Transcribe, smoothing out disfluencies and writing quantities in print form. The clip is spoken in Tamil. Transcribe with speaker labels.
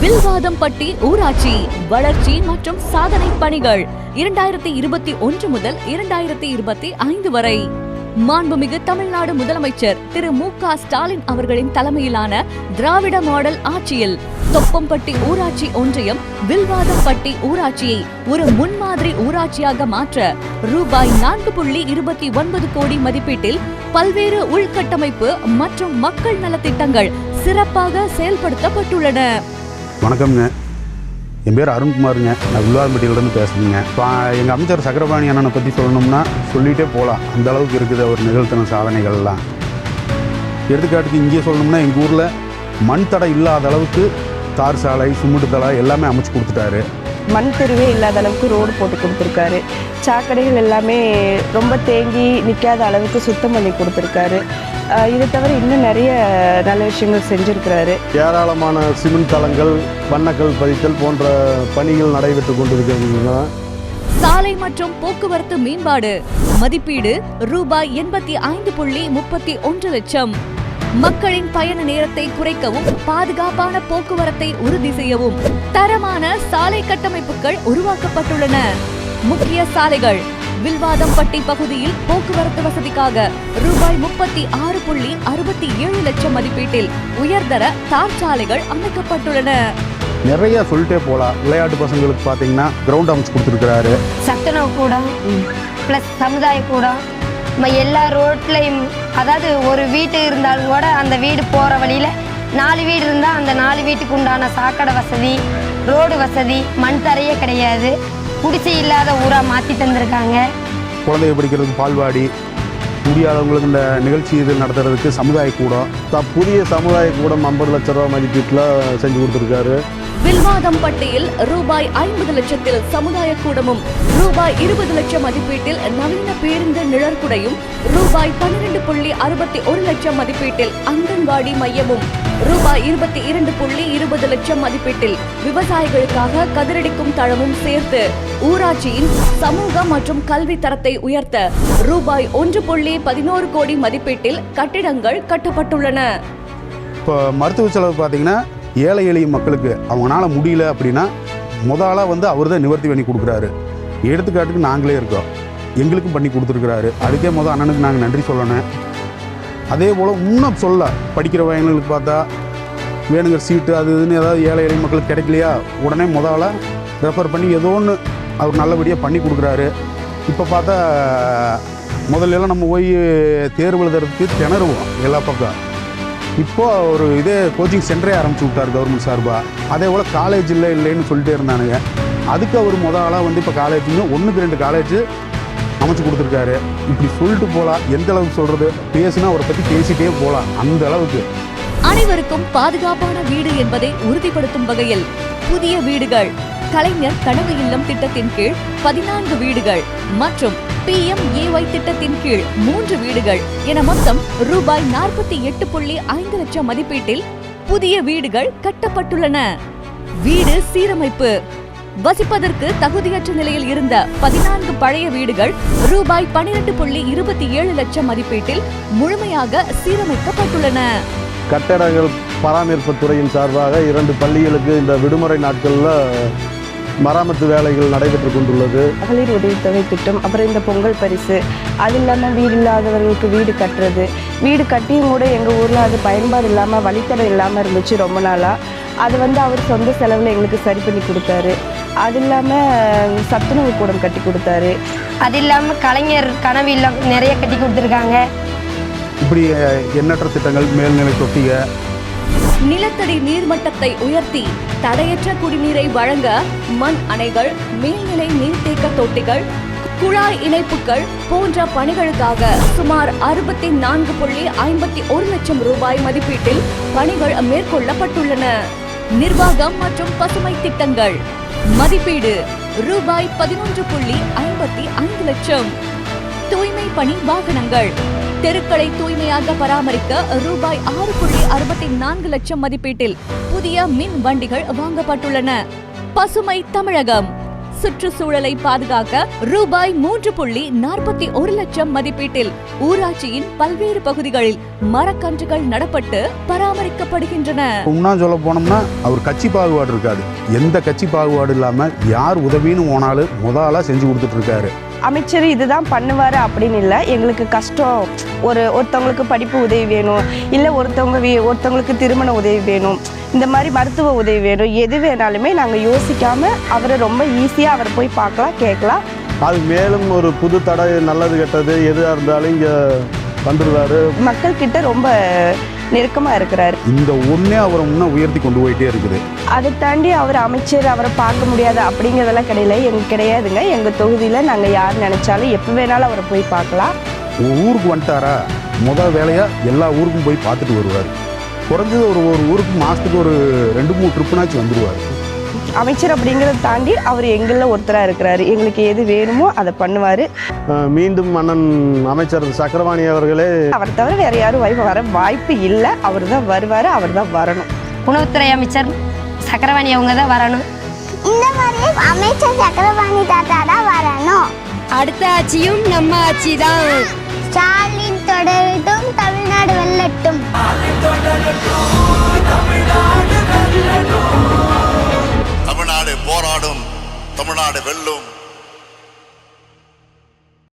Speaker 1: வில்வாதம்பட்டி ஊராட்சி வளர்ச்சி மற்றும் சாதனை பணிகள் 2021 முதல் 2025 வரை மாண்புமிகு தமிழ்நாடு முதலமைச்சர் திரு மு.க. ஸ்டாலின் அவர்களின் தலைமையிலான திராவிட மாடல் ஆட்சியில் தொப்பம்பட்டி ஊராட்சி ஒன்றியம் வில்வாதம்பட்டி ஊராட்சியை ஒரு முன்மாதிரி ஊராட்சியாக மாற்ற ரூபாய் 4.29 கோடி மதிப்பீட்டில் பல்வேறு உள்கட்டமைப்பு மற்றும் மக்கள் நலத்திட்டங்கள் சிறப்பாக செயல்படுத்தப்பட்டுள்ளன.
Speaker 2: வணக்கம்ங்க, என் பேர் அருண்குமாருங்க. நான் வில்வாதம்பட்டியிலிருந்து பேசுகிறேங்க. இப்போ எங்கள் அமைச்சர் சக்கரபாணி அண்ணனை பற்றி சொல்லணும்னா சொல்லிகிட்டே போகலாம். அந்த அளவுக்கு இருக்குது அவர் நிகழ்த்தின சாதனைகள்லாம். எடுத்துக்காட்டுக்கு இங்கே சொல்லணும்னா எங்கள் ஊரில் மண் தடை இல்லாத அளவுக்கு தார் சாலை, சிமெண்ட் தலை எல்லாமே அமைச்சு கொடுத்துட்டாரு.
Speaker 3: மண் தெருவே இல்லாத அளவுக்கு ரோடு போட்டு கொடுத்துருக்காரு. சாக்கடைகள் எல்லாமே ரொம்ப தேங்கி நிற்காத அளவுக்கு சுத்தம் பண்ணி கொடுத்துருக்காரு. இதை தவிர இன்னும் நிறைய நல்ல விஷயங்கள் செஞ்சுருக்கிறாரு.
Speaker 4: ஏராளமான சிமெண்ட் தளங்கள், வண்ணக்கல் பதித்தல் போன்ற பணிகள் நடைபெற்று கொண்டிருக்கிறது.
Speaker 1: சாலை மற்றும் போக்குவரத்து மேம்பாடு மதிப்பீடு ரூபாய் 85.31 லட்சம். மக்களின் பயண நேரத்தை குறைக்கவும் பாதுகாப்பான போக்குவரத்தை உறுதி செய்யவும் தரமான சாலை கட்டமைப்புகள் உருவாக்கப்பட்டுள்ளன. முக்கிய சாலைகள் வில்வாதம்பட்டி பகுதியில் போக்குவரத்து வசதிக்காக ரூபாய் 36.67 லட்சம் மதிப்பீட்டில் உயர்தர தார் சாலைகள் அமைக்கப்பட்டுள்ளன.
Speaker 2: நிறைய சொல்லிட்டே போகலாம். விளையாட்டு பசங்களுக்கு பார்த்தீங்கன்னா கிரவுண்ட் அமைச்சு கொடுத்துருக்கிறாரு.
Speaker 5: சத்துணவு கூடம் ப்ளஸ் சமுதாய கூடம் எல்லா ரோட்லையும், அதாவது ஒரு வீட்டு இருந்தாலும் கூட அந்த வீடு போகிற வழியில் 4 வீடு இருந்தால் அந்த 4 வீட்டுக்கு உண்டான சாக்கடை வசதி, ரோடு வசதி, மண் தரையே கிடையாது. குடிசை இல்லாத ஊராக மாற்றி தந்திருக்காங்க.
Speaker 2: குழந்தைய படிக்கிறதுக்கு பால்வாடி, முடியாதவங்களுக்கு இந்த நிகழ்ச்சி இது நடத்துறதுக்கு சமுதாய கூடம்,
Speaker 4: புதிய சமுதாய கூடம் 50 லட்ச ரூபா மதிப்பீட்டில் செஞ்சு கொடுத்துருக்காரு.
Speaker 1: வில்வாதம்பட்டியில் ரூபாய் 50 லட்சத்தில் சமுதாய கூடமும், ரூபாய் 20 லட்சம் மதிப்பீட்டில் நவீன பேருந்து நிழற்குடையும், ரூபாய் 12.61 லட்சம் மதிப்பீட்டில் அங்கன்வாடி மையமும், ரூபாய் 22.20 லட்சம் மதிப்பீட்டில் விவசாயிகளுக்காக கதிரடிக்கும் தளமும் சேர்த்து ஊராட்சியின் சமூக மற்றும் கல்வி தரத்தை உயர்த்த ரூபாய் 1.11 கோடி மதிப்பீட்டில் கட்டிடங்கள் கட்டப்பட்டுள்ளன.
Speaker 2: இப்போ மருத்துவ செலவு பார்த்தீங்கன்னா ஏழை எளிய மக்களுக்கு அவங்களால முடியல அப்படின்னா முதலாக அவர் தான் நிவர்த்தி பண்ணி கொடுக்குறாரு. எடுத்துக்காட்டுக்கு நாங்களே இருக்கோம், எங்களுக்கும் பண்ணி கொடுத்துருக்குறாரு. அதுக்கே அண்ணனுக்கு நாங்கள் நன்றி சொல்லணும். அதே போல் இன்னும் சொல்ல படிக்கிற பையன்களுக்கு பார்த்தா வேணுங்கிற சீட்டு அது இதுன்னு ஏதாவது ஏழை எளிய மக்களுக்கு கிடைக்கலையா, உடனே ரெஃபர் பண்ணி ஏதோ ஒன்று அவர் நல்லபடியாக பண்ணி கொடுக்குறாரு. இப்போ பார்த்தா முதல்லலாம் நம்ம போய் தேர்வு எழுதுறதுக்கு திணறுவோம் எல்லா பக்கம். இப்போ ஒரு இதே கோச்சிங் சென்டரே ஆரம்பிச்சு விட்டார் கவர்மெண்ட் சார்பாக. அதே போல் காலேஜ் இல்லைன்னு சொல்லிட்டே இருந்தானுங்க. அதுக்கு அவர் இப்போ காலேஜுன்னு 1-2 காலேஜ் அமைச்சு கொடுத்துருக்காரு. இப்படி சொல்லிட்டு போகலாம். எந்த அளவுக்கு சொல்கிறது, பேசுனா அவரை பற்றி பேசிட்டே போகலாம் அந்த அளவுக்கு.
Speaker 1: அனைவருக்கும் பாதுகாப்பான வீடு என்பதை உறுதிப்படுத்தும் வகையில் புதிய வீடுகள், கலைஞர் கனவு இல்லம் திட்டத்தின் கீழ் 14 வீடுகள் மற்றும் PMAY திட்டத்தின் கீழ் 3 வீடுகள் என மொத்தம் ரூபாய் 48.5 லட்சம் மதிப்பீட்டில் புதிய வீடுகள் கட்டப்பட்டுள்ளன. வீடு சீரமைப்பு வசிப்பதற்கு தகுதியற்ற நிலையில் இருந்த 14 பழைய வீடுகள் ரூபாய் 12.27 லட்சம் மதிப்பீட்டில் முழுமையாக சீரமைக்கப்பட்டுள்ளன.
Speaker 4: கட்டடங்கள் பராமரிப்பு துறையின் சார்பாக 2 பள்ளிகளுக்கு இந்த விடுமுறை நாட்களில் மராமத்து வேலைகள் நடைபெற்று கொண்டுள்ளது.
Speaker 3: மகளிர் உதவித்தொகை திட்டம், அப்புறம் இந்த பொங்கல் பரிசு, அது இல்லாமல் வீடு இல்லாதவர்களுக்கு வீடு கட்டுறது. வீடு கட்டியும் கூட எங்கள் ஊரில் அது பயன்பாடு இல்லாமல் வழித்தடம் இல்லாமல் இருந்துச்சு ரொம்ப நாளாக. அது அவர் சொந்த செலவில் எங்களுக்கு சரி பண்ணி கொடுத்தாரு. அது இல்லாமல் சத்துணவு கூடம் கட்டி கொடுத்தாரு.
Speaker 5: அது இல்லாமல் கலைஞர் கனவு இல்லம் நிறைய கட்டி கொடுத்துருக்காங்க.
Speaker 2: இப்படி எண்ணற்ற திட்டங்கள், மேல்நிலை தொட்டிக,
Speaker 1: நிலத்தடி நீர்மட்டத்தை உயர்த்தி தடையற்ற குடிநீரை வழங்க மண் அணைகள், மேல்நிலை நீர்த்தேக்க தொட்டிகள், குழாய் இணைப்புகள் போன்ற பணிகளுக்காக சுமார் 64.51 லட்சம் ரூபாய் மதிப்பீட்டில் பணிகள் மேற்கொள்ளப்பட்டுள்ளன. நிர்வாகம் மற்றும் பசுமை திட்டங்கள் மதிப்பீடு ரூபாய் 11.55 லட்சம். தூய்மை பணி வாகனங்கள், தெருக்களை தூய்மையாக பராமரிக்க ரூபாய் 6.64 லட்சம் மதிப்பீட்டில் புதிய மின் வண்டிகள் வாங்கப்பட்டுள்ளன. பசுமை தமிழகம் சுற்றுச்சூழலை பாதுகாக்க ரூபாய் 3.41 லட்சம் மதிப்பீட்டில் ஊராட்சியின் பல்வேறு பகுதிகளில் மரக்கன்றுகள் நடப்பட்டு பராமரிக்கப்படுகின்றன.
Speaker 2: இன்னும் சொல்ல போனோம்னா அவர் கட்சி பாகுபாடு இருக்காது. எந்த கட்சி பாகுபாடு இல்லாம யார் உதவின்னு போனாலும் முதலா செஞ்சு கொடுத்துட்டு இருக்காரு.
Speaker 3: அமைச்சர் இதுதான் பண்ணுவார் அப்படின்னு இல்லை. எங்களுக்கு கஷ்டம், ஒருத்தவங்களுக்கு படிப்பு உதவி வேணும், இல்லை ஒருத்தவங்களுக்கு திருமண உதவி வேணும், இந்த மாதிரி மருத்துவ உதவி வேணும், எது வேணாலுமே நாங்கள் யோசிக்காமல் அவரை ரொம்ப ஈஸியாக அவரை போய் பார்க்கலாம், கேட்கலாம்.
Speaker 4: அது மேலும் ஒரு புது தடை, நல்லது கெட்டது எதுவாக இருந்தாலும் இங்கே வந்துடுவார்.
Speaker 3: மக்கள்கிட்ட ரொம்ப நெருக்கமாக இருக்கிறாரு.
Speaker 2: இந்த ஒன்றே அவரை இன்னும் உயர்த்தி கொண்டு போயிட்டே இருக்குது.
Speaker 3: அதை தாண்டி அவர் அமைச்சர் அவரை பார்க்க முடியாது அப்படிங்கிறதெல்லாம் கிடையாதுங்க. எங்கள் தொகுதியில் நாங்கள் யார் நினச்சாலும் எப்போ வேணாலும் அவரை போய் பார்க்கலாம்.
Speaker 2: ஊருக்கு வந்துட்டாரா முதல் வேலையாக எல்லா ஊருக்கும் போய் பார்த்துட்டு வருவார். குறைஞ்சது ஒரு ஊருக்கு மாதத்துக்கு ஒரு 2-3 ட்ரிப்புனாச்சும் வந்துடுவார்.
Speaker 3: அமைச்சர் அப்படிங்கிறத தாண்டி அவர் எங்களில் ஒருத்தராக இருக்கிறாரு. எங்களுக்கு எது வேணுமோ அதை பண்ணுவார்.
Speaker 4: மீண்டும் அண்ணன் அமைச்சர் சக்கரபாணி அவர்களே,
Speaker 3: அவரை தவிர வேறு யாரும் வர வாய்ப்பு இல்லை. அவர் தான் வருவார், அவர் தான் வரணும்.
Speaker 5: உணவுத்துறை அமைச்சர் சக்கரவாணி அவங்க தான் வரணும்.
Speaker 6: இந்த மாதிரி அமைச்சர் சக்கரபாணி தாத்தா தான் வரணும்.
Speaker 5: அடுத்த ஆட்சியும் நம்ம ஆட்சி தான்.
Speaker 6: ஸ்டாலின் தொடரட்டும், தமிழ்நாடு வெல்லட்டும்.
Speaker 7: தமிழ்நாடு போராடும், தமிழ்நாடு வெல்லும்.